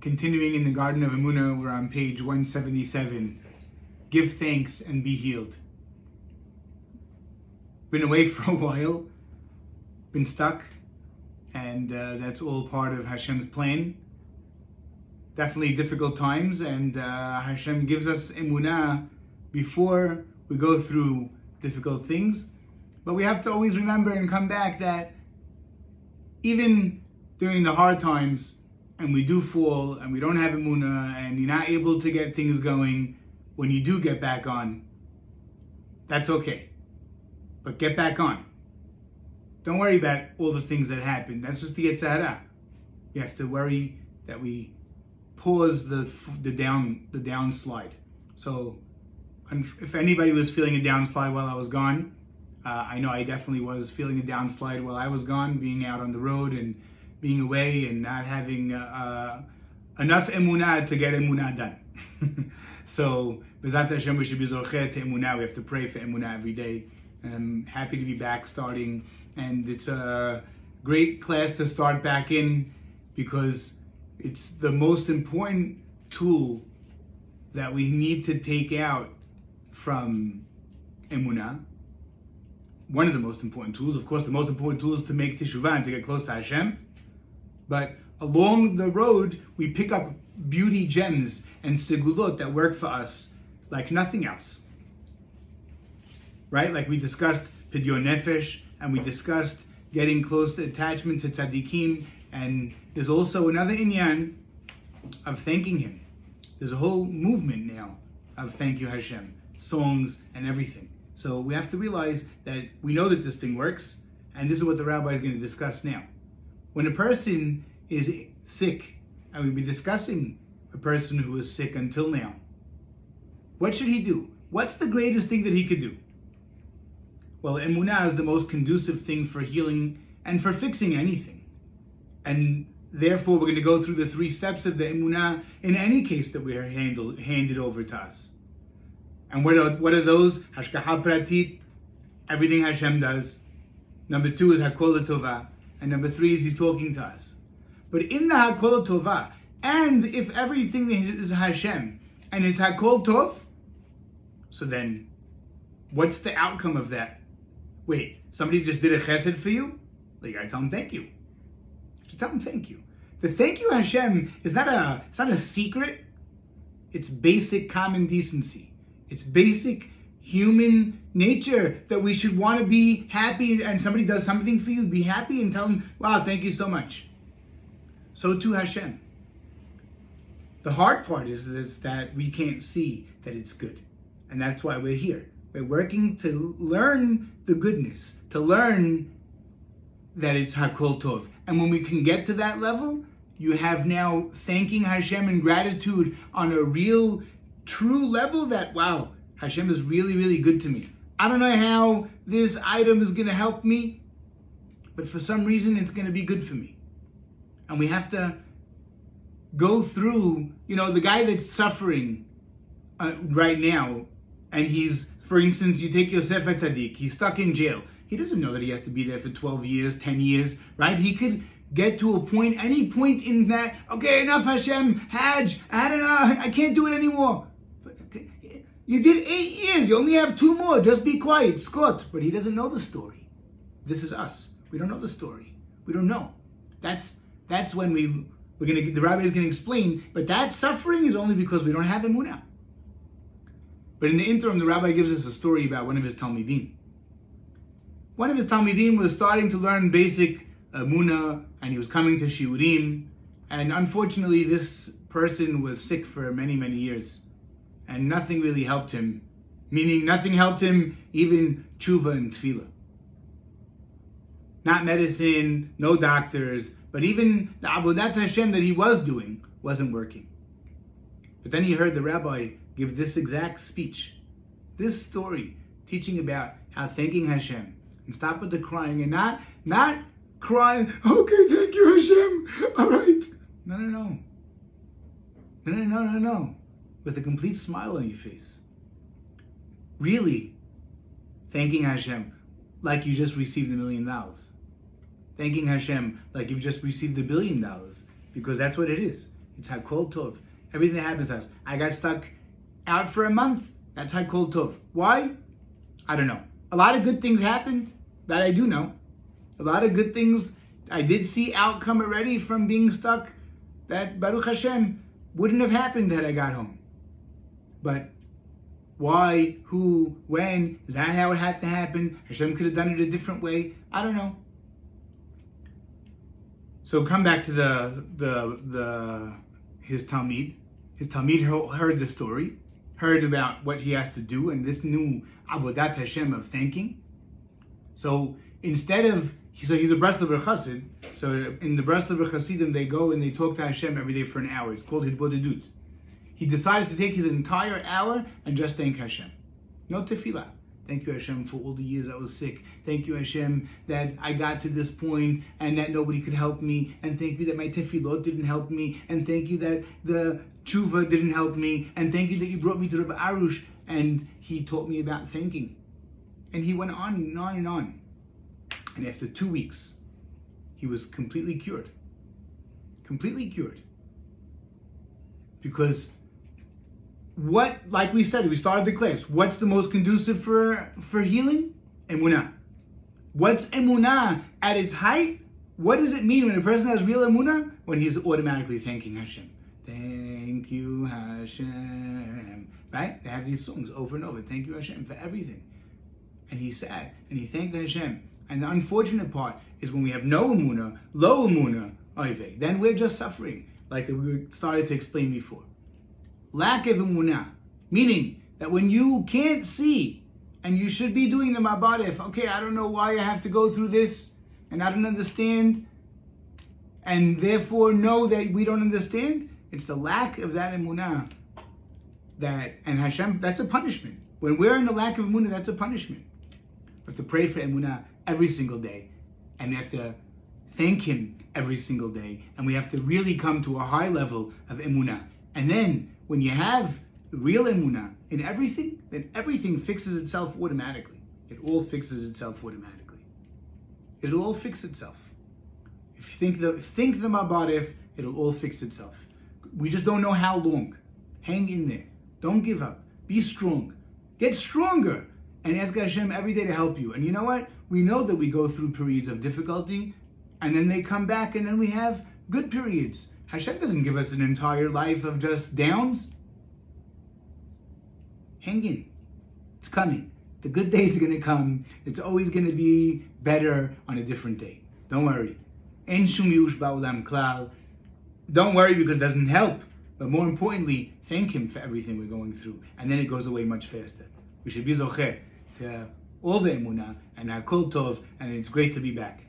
Continuing in the Garden of Emunah, we're on page 177. Give thanks and be healed. Been away for a while, been stuck, and that's all part of Hashem's plan. Definitely difficult times, and Hashem gives us Emunah before we go through difficult things. But we have to always remember and come back that even during the hard times, and we do fall, and we don't have Emunah, and you're not able to get things going, when you do get back on, that's okay. But get back on. Don't worry about all the things that happen. That's just the Yetzer Hara. You have to worry that we pause the downslide. So if anybody was feeling a downslide while I was gone, I know I definitely was feeling a downslide while I was gone, being out on the road and being away and not having enough emunah to get emunah done. So, B'ezrat Hashem, we should be zocheh to emunah. We have to pray for emunah every day. And I'm happy to be back starting. And it's a great class to start back in because it's the most important tool that we need to take out from emunah. One of the most important tools. Of course, the most important tool is to make teshuvah and to get close to Hashem. But along the road, we pick up beauty gems and segulot that work for us like nothing else. Right? Like we discussed Pidyon Nefesh, and we discussed getting close to attachment to tzaddikim, and there's also another inyan of thanking Him. There's a whole movement now of thank you Hashem, songs and everything. So we have to realize that we know that this thing works, and this is what the rabbi is going to discuss now. When a person is sick, and we've been discussing a person who is sick until now, what should he do? What's the greatest thing that he could do? Well, emunah is the most conducive thing for healing and for fixing anything. And therefore, we're going to go through the 3 steps of the emunah in any case that we are handed over to us. And what are those? Hashgacha pratit, everything Hashem does. Number 2 is Hakol Tovah. And number 3 is He's talking to us. But in the Hakol Tovah, and if everything is Hashem, and it's Hakol Tov, so then what's the outcome of that? Wait, somebody just did a chesed for you? Well, you gotta tell him thank you. You have to tell him thank you. The thank you Hashem is not a secret. It's basic common decency. It's basic human nature that we should want to be happy, and somebody does something for you, be happy and tell them, wow, thank you so much. So too Hashem. The hard part is that we can't see that it's good. And that's why we're here. We're working to learn the goodness, to learn that it's Hakol Tov. And when we can get to that level, you have now thanking Hashem in gratitude on a real, true level that, wow, Hashem is really, really good to me. I don't know how this item is going to help me, but for some reason it's going to be good for me. And we have to go through, the guy that's suffering right now, and he's, for instance, you take Yosef HaTzadik, he's stuck in jail. He doesn't know that he has to be there for 12 years, 10 years, right? He could get to a point, any point in that, okay, enough Hashem, Hajj, I don't know, I can't do it anymore. But okay, you did 8 years, you only have 2 more, just be quiet, Scott. But he doesn't know the story. This is us. We don't know the story. We don't know. That's when the rabbi is going to explain, but that suffering is only because we don't have emunah. But in the interim, the rabbi gives us a story about one of his talmidim. One of his talmidim was starting to learn basic emunah, and he was coming to shiurim, and unfortunately, this person was sick for many, many years, and nothing really helped him, meaning nothing helped him, even tshuva and tefillah. Not medicine, no doctors, but even the avodat Hashem that he was doing wasn't working. But then he heard the rabbi give this exact speech, this story, teaching about how thanking Hashem, and stop with the crying, and not crying, okay, thank you Hashem, all right. No. With a complete smile on your face. Really thanking Hashem like you just received $1 million. Thanking Hashem like you've just received $1 billion, because that's what it is. It's Hakol Tov. Everything that happens to us. I got stuck out for a month. That's Hakol Tov. Why? I don't know. A lot of good things happened, that I do know. A lot of good things. I did see outcome already from being stuck that Baruch Hashem wouldn't have happened had I got home. But why, who, when, is that how it had to happen? Hashem could have done it a different way. I don't know. So come back to his Talmid. His Talmid heard the story, heard about what he has to do, and this new Avodat Hashem of thanking. So instead of, he's a Breslover Chassid, so in the Breslover Chassidim they go and they talk to Hashem every day for an hour. It's called Hidbodedut. He decided to take his entire hour and just thank Hashem. No tefillah. Thank you, Hashem, for all the years I was sick. Thank you, Hashem, that I got to this point and that nobody could help me. And thank you that my tefillot didn't help me. And thank you that the tshuva didn't help me. And thank you that you brought me to Rabbi Arush. And he taught me about thanking. And he went on and on and on. And after 2 weeks, he was completely cured. Completely cured. Because what, like we said, we started the class, what's the most conducive for healing? Emunah. What's emunah at its height? What does it mean when a person has real emunah? When he's automatically thanking Hashem. Thank you, Hashem. Right? They have these songs over and over. Thank you, Hashem, for everything. And he sat and he thanked Hashem. And the unfortunate part is when we have no emunah, low emunah, oive, then we're just suffering, like we started to explain before. Lack of emunah, meaning that when you can't see, and you should be doing the mabadif, okay, I don't know why I have to go through this, and I don't understand, and therefore know that we don't understand. It's the lack of that emunah that, and Hashem, that's a punishment. When we're in the lack of emunah, that's a punishment. We have to pray for emunah every single day, and we have to thank Him every single day, and we have to really come to a high level of emunah. And then, when you have real emunah in everything, then everything fixes itself automatically. It all fixes itself automatically. It'll all fix itself. If you think the mabadif, it'll all fix itself. We just don't know how long. Hang in there. Don't give up. Be strong. Get stronger. And ask Hashem every day to help you. And you know what? We know that we go through periods of difficulty, and then they come back, and then we have good periods. Hashem doesn't give us an entire life of just downs. Hang in. It's coming. The good days are going to come. It's always going to be better on a different day. Don't worry. En shum yush ba'olam klal. Don't worry because it doesn't help. But more importantly, thank Him for everything we're going through. And then it goes away much faster. We should be zocheh to all the emunah and hakol tov, and it's great to be back.